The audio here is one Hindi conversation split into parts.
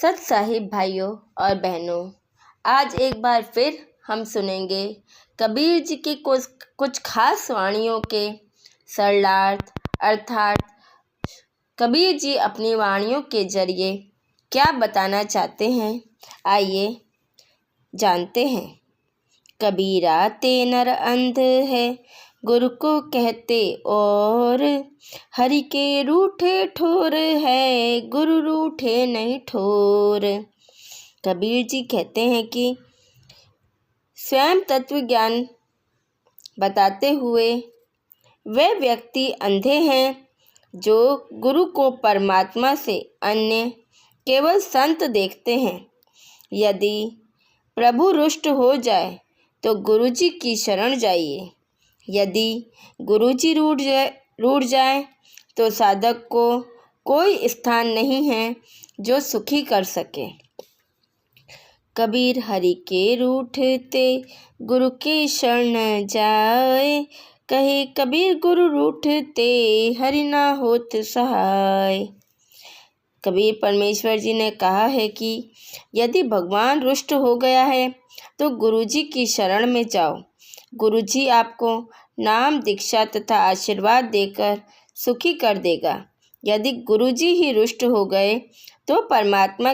सत साहिब भाइयों और बहनों, आज एक बार फिर हम सुनेंगे कबीर जी की कुछ खास वाणियों के सरलार्थ। अर्थात कबीर जी अपनी वाणियों के जरिए क्या बताना चाहते हैं, आइए जानते हैं। कबीरा ते नर अंध है, गुरु को कहते और हरि के रूठे ठोर है, गुरु रूठे नहीं ठोर। कबीर जी कहते हैं कि स्वयं तत्व ज्ञान बताते हुए वे व्यक्ति अंधे हैं जो गुरु को परमात्मा से अन्य केवल संत देखते हैं। यदि प्रभु रुष्ट हो जाए तो गुरु जी की शरण जाइए। यदि गुरु जी रूठ जाए तो साधक को कोई स्थान नहीं है जो सुखी कर सके। कबीर हरि के रूठते गुरु के शरण जाए, कहे कबीर गुरु रूठते हरि ना होत सहाय। कबीर परमेश्वर जी ने कहा है कि यदि भगवान रुष्ट हो गया है तो गुरु जी की शरण में जाओ। गुरु जी आपको नाम, दीक्षा तथा आशीर्वाद देकर सुखी कर देगा। यदि गुरु जी ही रुष्ट हो गए तो परमात्मा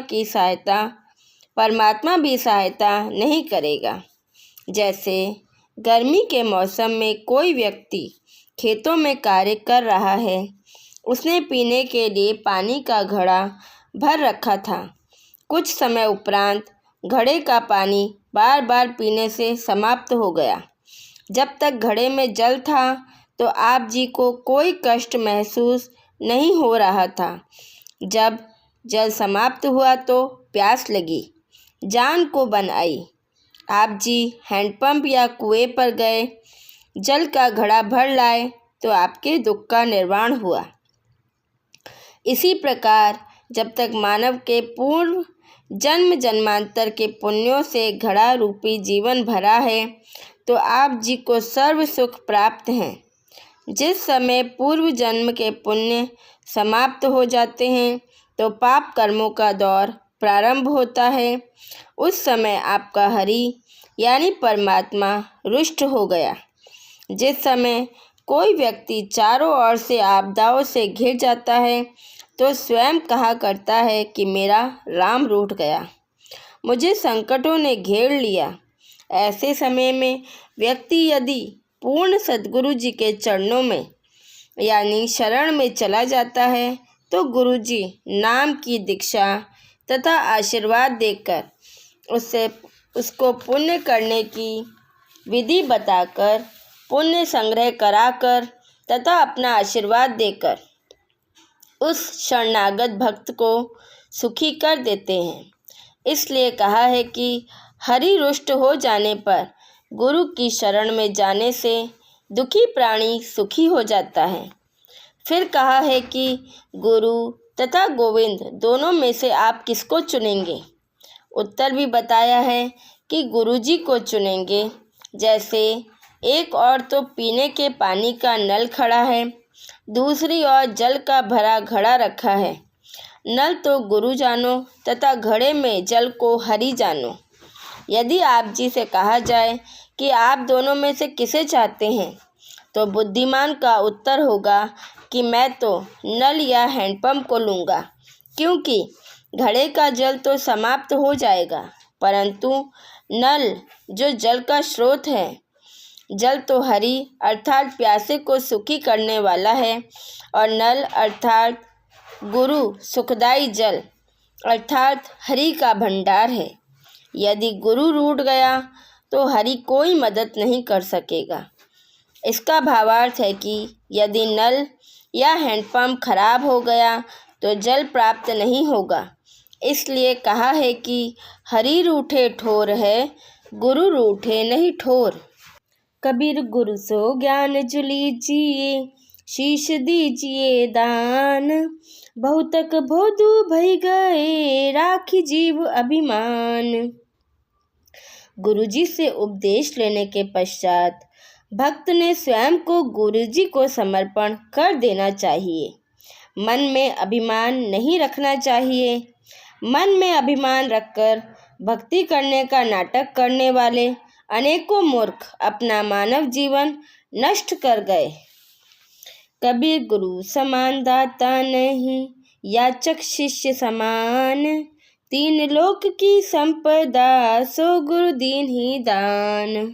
भी सहायता नहीं करेगा। जैसे गर्मी के मौसम में कोई व्यक्ति खेतों में कार्य कर रहा है, उसने पीने के लिए पानी का घड़ा भर रखा था। कुछ समय उपरांत घड़े का पानी बार बार पीने से समाप्त हो गया। जब तक घड़े में जल था तो आप जी को कोई कष्ट महसूस नहीं हो रहा था। जब जल समाप्त हुआ तो प्यास लगी, जान को बन आई। आप जी हैंडपंप या कुएं पर गए, जल का घड़ा भर लाए तो आपके दुख का निर्वाण हुआ। इसी प्रकार जब तक मानव के पूर्व जन्म जन्मांतर के पुण्यों से घड़ा रूपी जीवन भरा है तो आप जी को सर्व सुख प्राप्त हैं। जिस समय पूर्व जन्म के पुण्य समाप्त हो जाते हैं तो पाप कर्मों का दौर प्रारंभ होता है। उस समय आपका हरि यानी परमात्मा रुष्ट हो गया। जिस समय कोई व्यक्ति चारों ओर से आपदाओं से घिर जाता है तो स्वयं कहा करता है कि मेरा राम रूठ गया, मुझे संकटों ने घेर लिया। ऐसे समय में व्यक्ति यदि पूर्ण सद्गुरु जी के चरणों में यानी शरण में चला जाता है तो गुरु जी नाम की दीक्षा तथा आशीर्वाद देकर उसको पुण्य करने की विधि बताकर, पुण्य संग्रह कराकर तथा अपना आशीर्वाद देकर उस शरणागत भक्त को सुखी कर देते हैं। इसलिए कहा है कि हरि रुष्ट हो जाने पर गुरु की शरण में जाने से दुखी प्राणी सुखी हो जाता है। फिर कहा है कि गुरु तथा गोविंद दोनों में से आप किसको चुनेंगे? उत्तर भी बताया है कि गुरु जी को चुनेंगे। जैसे एक ओर तो पीने के पानी का नल खड़ा है, दूसरी ओर जल का भरा घड़ा रखा है। नल तो गुरु जानो तथा घड़े में जल को हरि जानो। यदि आप जी से कहा जाए कि आप दोनों में से किसे चाहते हैं तो बुद्धिमान का उत्तर होगा कि मैं तो नल या हैंडपंप को लूँगा, क्योंकि घड़े का जल तो समाप्त हो जाएगा, परंतु नल जो जल का स्रोत है, जल तो हरि अर्थात प्यासे को सुखी करने वाला है और नल अर्थात गुरु सुखदाई जल अर्थात हरि का भंडार है। यदि गुरु रूठ गया तो हरि कोई मदद नहीं कर सकेगा। इसका भावार्थ है कि यदि नल या हैंडपंप खराब हो गया तो जल प्राप्त नहीं होगा। इसलिए कहा है कि हरि रूठे ठोर है, गुरु रूठे नहीं ठोर। कबीर गुरु सो ज्ञान जुलीजिए, शीश दीजिए दान, बहुतक भोदू भई गए, राखी जीव अभिमान। गुरुजी से उपदेश लेने के पश्चात भक्त ने स्वयं को गुरुजी को समर्पण कर देना चाहिए। मन में अभिमान नहीं रखना चाहिए। मन में अभिमान रखकर भक्ति करने का नाटक करने वाले अनेकों मूर्ख अपना मानव जीवन नष्ट कर गए। कबीर गुरु समान दाता नहीं, याचक शिष्य समान, तीन लोक की संपदा सो गुरु दीन ही दान।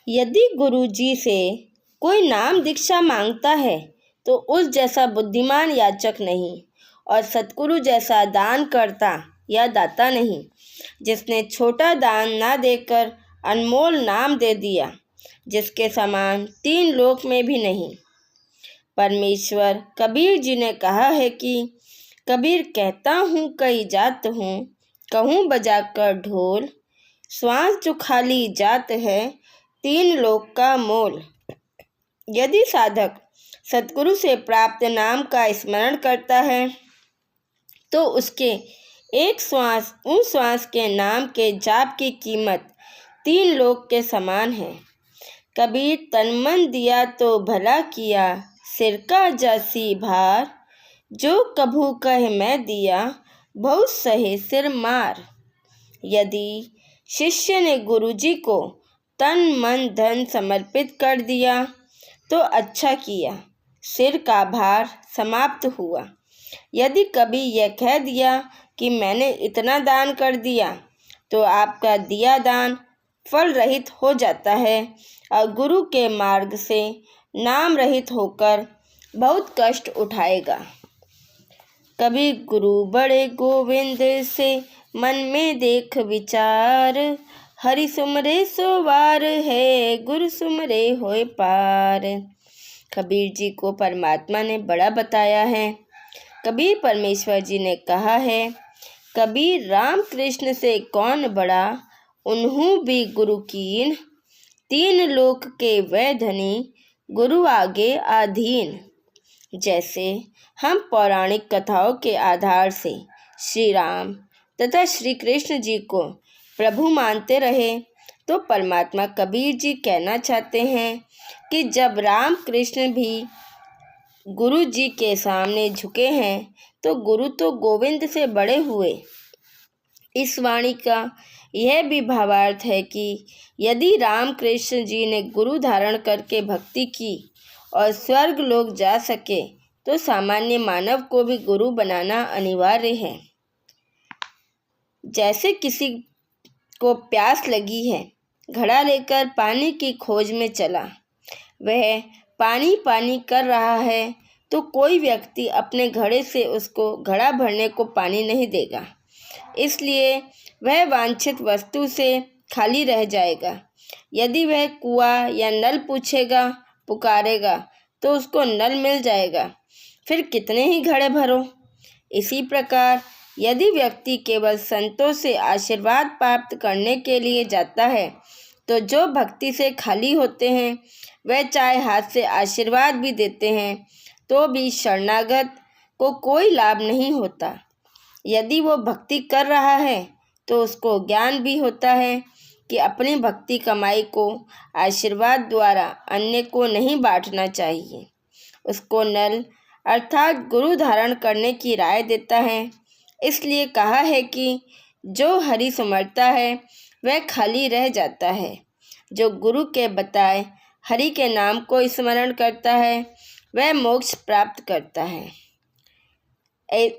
यदि गुरु जी से कोई नाम दीक्षा मांगता है तो उस जैसा बुद्धिमान याचक नहीं और सतगुरु जैसा दान करता या दाता नहीं, जिसने छोटा दान ना देकर अनमोल नाम दे दिया, जिसके समान तीन लोक में भी नहीं। परमेश्वर कबीर जी ने कहा है कि कबीर कहता हूँ कई जात हूँ, कहूँ बजाकर ढोल, श्वास जो खाली जात है तीन लोक का मोल। यदि साधक सतगुरु से प्राप्त नाम का स्मरण करता है तो उसके एक श्वास उस श्वास के नाम के जाप की कीमत तीन लोक के समान है। कबीर तन मन दिया तो भला किया, सिर का जासी भार, जो कभू कह मैं दिया, बहुत सहे सिर मार। यदि शिष्य ने गुरु जी को तन मन धन समर्पित कर दिया तो अच्छा किया, सिर का भार समाप्त हुआ। यदि कभी यह कह दिया कि मैंने इतना दान कर दिया तो आपका दिया दान फल रहित हो जाता है और गुरु के मार्ग से नाम रहित होकर बहुत कष्ट उठाएगा। कबीर गुरु बड़े गोविंद से मन में देख विचार, हरि सुमरे सो वार है, गुरु सुमरे होए पार। कबीर जी को परमात्मा ने बड़ा बताया है। कबीर परमेश्वर जी ने कहा है, कबीर राम कृष्ण से कौन बड़ा, उन्हू भी गुरु कीन, तीन लोक के वै धनी, गुरु आगे आधीन। जैसे हम पौराणिक कथाओं के आधार से श्री राम तथा श्री कृष्ण जी को प्रभु मानते रहे, तो परमात्मा कबीर जी कहना चाहते हैं कि जब राम कृष्ण भी गुरु जी के सामने झुके हैं तो गुरु तो गोविंद से बड़े हुए। इस वाणी का यह भी भावार्थ है कि यदि राम कृष्ण जी ने गुरु धारण करके भक्ति की और स्वर्ग लोक जा सके तो सामान्य मानव को भी गुरु बनाना अनिवार्य है। जैसे किसी को प्यास लगी है, घड़ा लेकर पानी की खोज में चला, वह पानी पानी कर रहा है तो कोई व्यक्ति अपने घड़े से उसको घड़ा भरने को पानी नहीं देगा, इसलिए वह वांछित वस्तु से खाली रह जाएगा। यदि वह कुआं या नल पूछेगा पुकारेगा तो उसको नल मिल जाएगा, फिर कितने ही घड़े भरो। इसी प्रकार यदि व्यक्ति केवल संतों से आशीर्वाद प्राप्त करने के लिए जाता है तो जो भक्ति से खाली होते हैं वह चाहे हाथ से आशीर्वाद भी देते हैं तो भी शरणागत को कोई लाभ नहीं होता। यदि वो भक्ति कर रहा है तो उसको ज्ञान भी होता है कि अपनी भक्ति कमाई को आशीर्वाद द्वारा अन्य को नहीं बांटना चाहिए। उसको नल अर्थात गुरु धारण करने की राय देता है। इसलिए कहा है कि जो हरि सुमरता है वह खाली रह जाता है, जो गुरु के बताए हरि के नाम को स्मरण करता है वह मोक्ष प्राप्त करता है।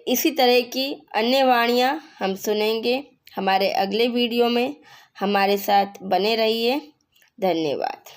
इसी तरह की अन्य वाणियाँ हम सुनेंगे हमारे अगले वीडियो में। हमारे साथ बने रहिए। धन्यवाद।